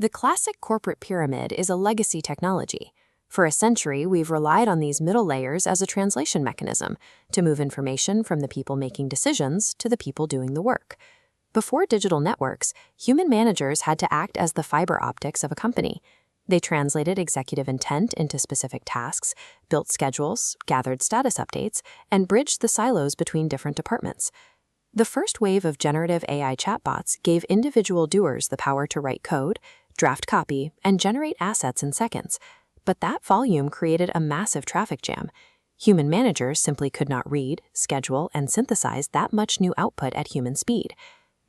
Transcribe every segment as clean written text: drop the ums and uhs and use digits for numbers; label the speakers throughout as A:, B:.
A: The classic corporate pyramid is a legacy technology. For a century, we've relied on these middle layers as a translation mechanism to move information from the people making decisions to the people doing the work. Before digital networks, human managers had to act as the fiber optics of a company. They translated executive intent into specific tasks, built schedules, gathered status updates, and bridged the silos between different departments. The first wave of generative AI chatbots gave individual doers the power to write code, draft copy, and generate assets in seconds. But that volume created a massive traffic jam. Human managers simply could not read, schedule, and synthesize that much new output at human speed.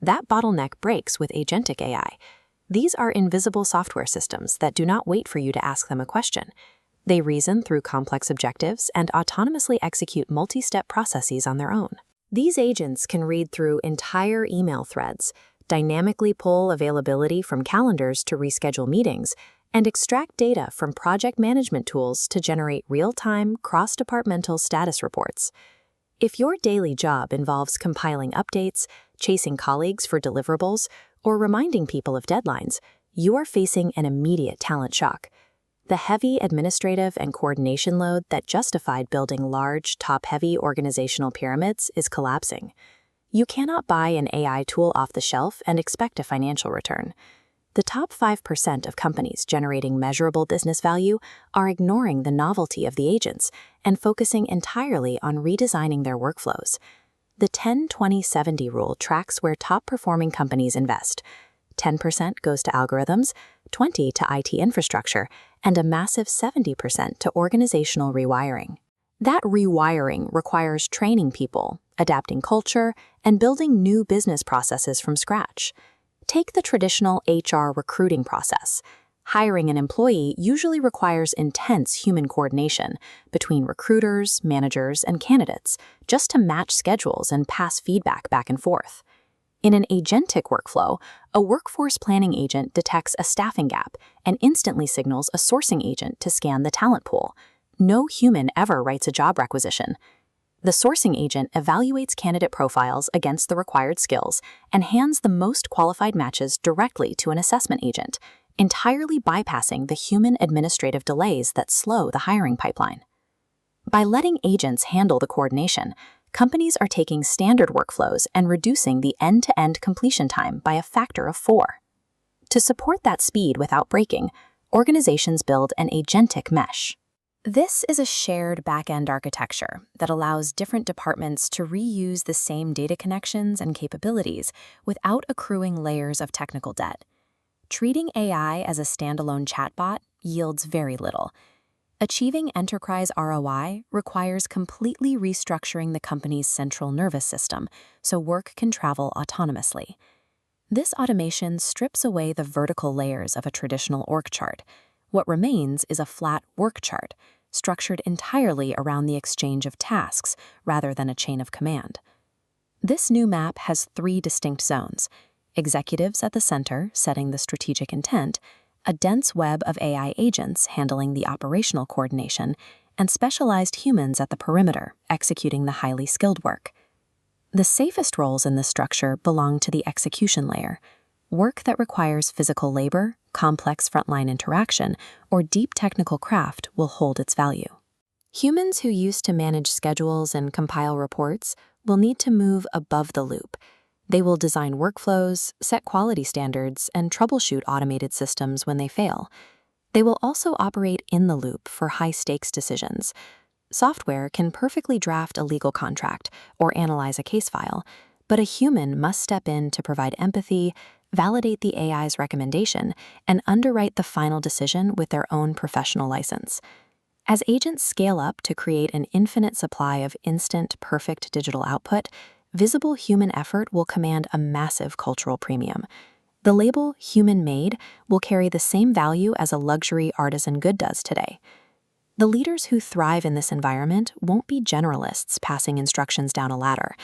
A: That bottleneck breaks with Agentic AI. These are invisible software systems that do not wait for you to ask them a question. They reason through complex objectives and autonomously execute multi-step processes on their own. These agents can read through entire email threads, dynamically pull availability from calendars to reschedule meetings, and extract data from project management tools to generate real-time, cross-departmental status reports. If your daily job involves compiling updates, chasing colleagues for deliverables, or reminding people of deadlines, you are facing an immediate talent shock. The heavy administrative and coordination load that justified building large, top-heavy organizational pyramids is collapsing. You cannot buy an AI tool off the shelf and expect a financial return. The top 5% of companies generating measurable business value are ignoring the novelty of the agents and focusing entirely on redesigning their workflows. The 10-20-70 rule tracks where top-performing companies invest. 10% goes to algorithms, 20% to IT infrastructure, and a massive 70% to organizational rewiring. That rewiring requires training people, adapting culture, and building new business processes from scratch. Take the traditional HR recruiting process. Hiring an employee usually requires intense human coordination between recruiters, managers, and candidates just to match schedules and pass feedback back and forth. In an agentic workflow, a workforce planning agent detects a staffing gap and instantly signals a sourcing agent to scan the talent pool. No human ever writes a job requisition. The sourcing agent evaluates candidate profiles against the required skills and hands the most qualified matches directly to an assessment agent, entirely bypassing the human administrative delays that slow the hiring pipeline. By letting agents handle the coordination, companies are taking standard workflows and reducing the end-to-end completion time by a factor of 4. To support that speed without breaking, organizations build an Agentic Mesh. This is a shared back-end architecture that allows different departments to reuse the same data connections and capabilities without accruing layers of technical debt. Treating AI as a standalone chatbot yields very little. Achieving enterprise ROI requires completely restructuring the company's central nervous system so work can travel autonomously. This automation strips away the vertical layers of a traditional org chart. What remains is a flat work chart, structured entirely around the exchange of tasks rather than a chain of command. This new map has 3 distinct zones: executives at the center setting the strategic intent, a dense web of AI agents handling the operational coordination, and specialized humans at the perimeter executing the highly skilled work. The safest roles in this structure belong to the execution layer. Work that requires physical labor, complex frontline interaction, or deep technical craft will hold its value. Humans who used to manage schedules and compile reports will need to move above the loop. They will design workflows, set quality standards, and troubleshoot automated systems when they fail. They will also operate in the loop for high-stakes decisions. Software can perfectly draft a legal contract or analyze a case file, but a human must step in to provide empathy, validate the AI's recommendation, and underwrite the final decision with their own professional license. As agents scale up to create an infinite supply of instant, perfect digital output, visible human effort will command a massive cultural premium. The label human-made will carry the same value as a luxury artisan good does today. The leaders who thrive in this environment won't be generalists passing instructions down a ladder.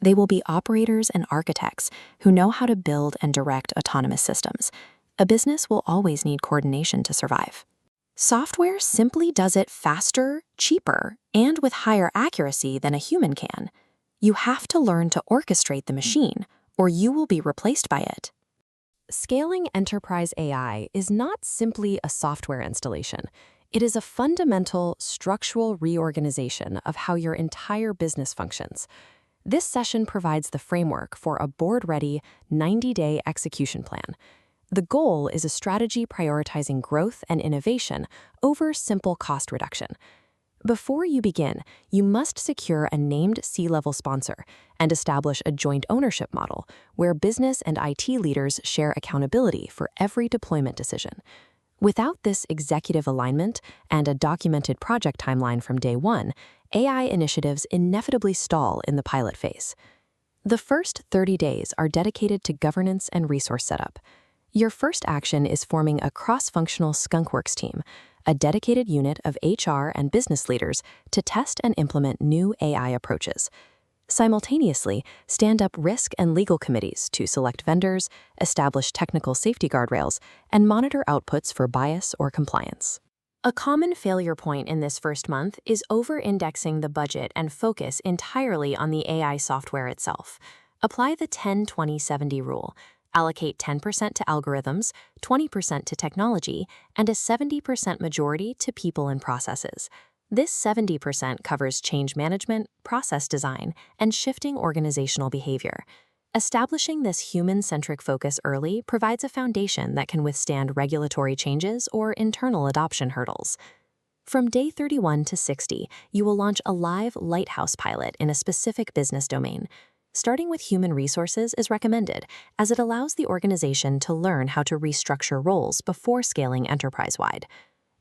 A: They will be operators and architects who know how to build and direct autonomous systems. A business will always need coordination to survive. Software simply does it faster, cheaper, and with higher accuracy than a human can. You have to learn to orchestrate the machine, or you will be replaced by it. Scaling enterprise AI is not simply a software installation. It is a fundamental structural reorganization of how your entire business functions. This session provides the framework for a board-ready 90-day execution plan. The goal is a strategy prioritizing growth and innovation over simple cost reduction. Before you begin, you must secure a named C-level sponsor and establish a joint ownership model where business and IT leaders share accountability for every deployment decision. Without this executive alignment and a documented project timeline from day one, AI initiatives inevitably stall in the pilot phase. The first 30 days are dedicated to governance and resource setup. Your first action is forming a cross-functional Skunkworks team, a dedicated unit of HR and business leaders to test and implement new AI approaches. Simultaneously, stand up risk and legal committees to select vendors, establish technical safety guardrails, and monitor outputs for bias or compliance. A common failure point in this first month is over-indexing the budget and focus entirely on the AI software itself. Apply the 10-20-70 rule. Allocate 10% to algorithms, 20% to technology, and a 70% majority to people and processes. This 70% covers change management, process design, and shifting organizational behavior. Establishing this human-centric focus early provides a foundation that can withstand regulatory changes or internal adoption hurdles. From day 31 to 60, you will launch a live Lighthouse pilot in a specific business domain. Starting with human resources is recommended, as it allows the organization to learn how to restructure roles before scaling enterprise-wide.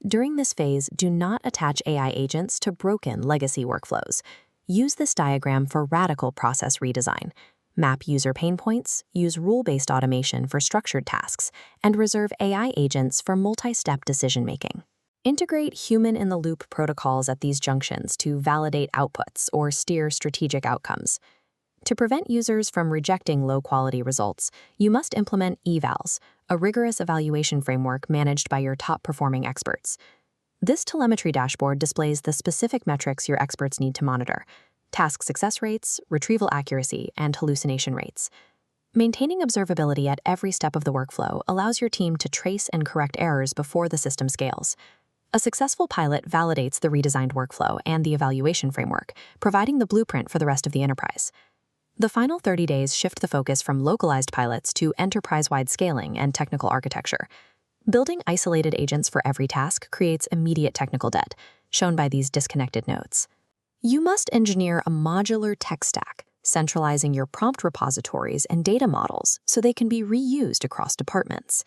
A: During this phase, do not attach AI agents to broken legacy workflows. Use this diagram for radical process redesign. Map user pain points, use rule-based automation for structured tasks, and reserve AI agents for multi-step decision-making. Integrate human-in-the-loop protocols at these junctions to validate outputs or steer strategic outcomes. To prevent users from rejecting low-quality results, you must implement Evals, a rigorous evaluation framework managed by your top-performing experts. This telemetry dashboard displays the specific metrics your experts need to monitor: task success rates, retrieval accuracy, and hallucination rates. Maintaining observability at every step of the workflow allows your team to trace and correct errors before the system scales. A successful pilot validates the redesigned workflow and the evaluation framework, providing the blueprint for the rest of the enterprise. The final 30 days shift the focus from localized pilots to enterprise-wide scaling and technical architecture. Building isolated agents for every task creates immediate technical debt, shown by these disconnected nodes. You must engineer a modular tech stack, centralizing your prompt repositories and data models so they can be reused across departments.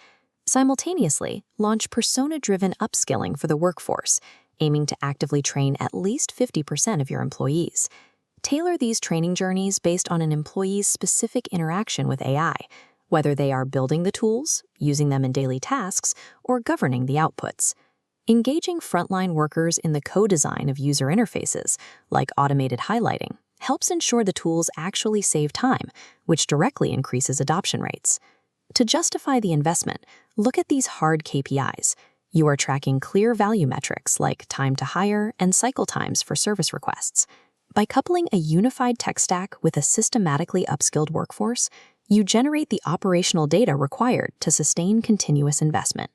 A: Simultaneously, launch persona-driven upskilling for the workforce, aiming to actively train at least 50% of your employees. Tailor these training journeys based on an employee's specific interaction with AI, whether they are building the tools, using them in daily tasks, or governing the outputs. Engaging frontline workers in the co-design of user interfaces, like automated highlighting, helps ensure the tools actually save time, which directly increases adoption rates. To justify the investment, look at these hard KPIs. You are tracking clear value metrics like time to hire and cycle times for service requests. By coupling a unified tech stack with a systematically upskilled workforce, you generate the operational data required to sustain continuous investment.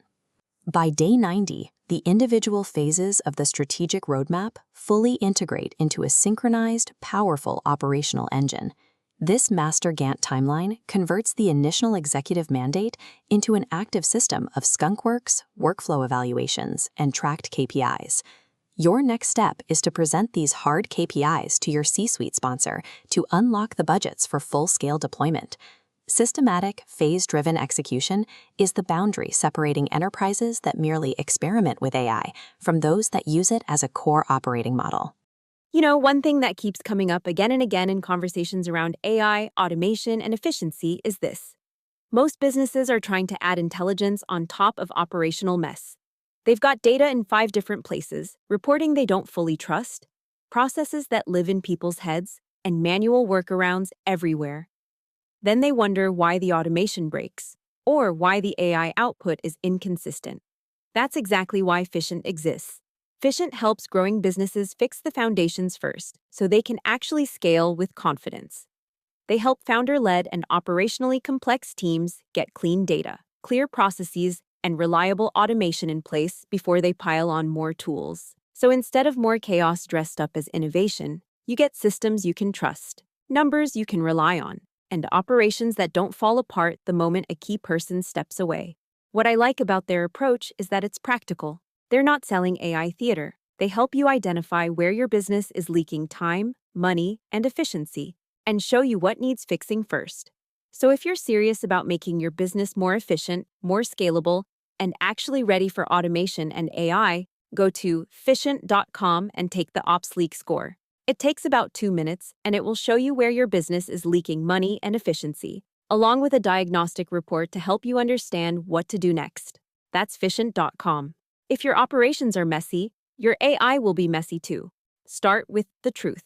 A: By day 90, the individual phases of the strategic roadmap fully integrate into a synchronized, powerful operational engine. This master Gantt timeline converts the initial executive mandate into an active system of Skunkworks, workflow evaluations, and tracked KPIs. Your next step is to present these hard KPIs to your C-suite sponsor to unlock the budgets for full-scale deployment. Systematic, phase-driven execution is the boundary separating enterprises that merely experiment with AI from those that use it as a core operating model.
B: You know, one thing that keeps coming up again and again in conversations around AI, automation, and efficiency is this. Most businesses are trying to add intelligence on top of operational mess. They've got data in 5 different places, reporting they don't fully trust, processes that live in people's heads, and manual workarounds everywhere. Then they wonder why the automation breaks, or why the AI output is inconsistent. That's exactly why Phicient exists. Phicient helps growing businesses fix the foundations first, so they can actually scale with confidence. They help founder-led and operationally complex teams get clean data, clear processes, and reliable automation in place before they pile on more tools. So instead of more chaos dressed up as innovation, you get systems you can trust, numbers you can rely on, and operations that don't fall apart the moment a key person steps away. What I like about their approach is that it's practical. They're not selling AI theater. They help you identify where your business is leaking time, money, and efficiency, and show you what needs fixing first. So if you're serious about making your business more efficient, more scalable, and actually ready for automation and AI, go to Phicient.com and take the Ops Leak score. It takes about 2 minutes, and it will show you where your business is leaking money and efficiency, along with a diagnostic report to help you understand what to do next. That's Phicient.com. If your operations are messy, your AI will be messy too. Start with the truth.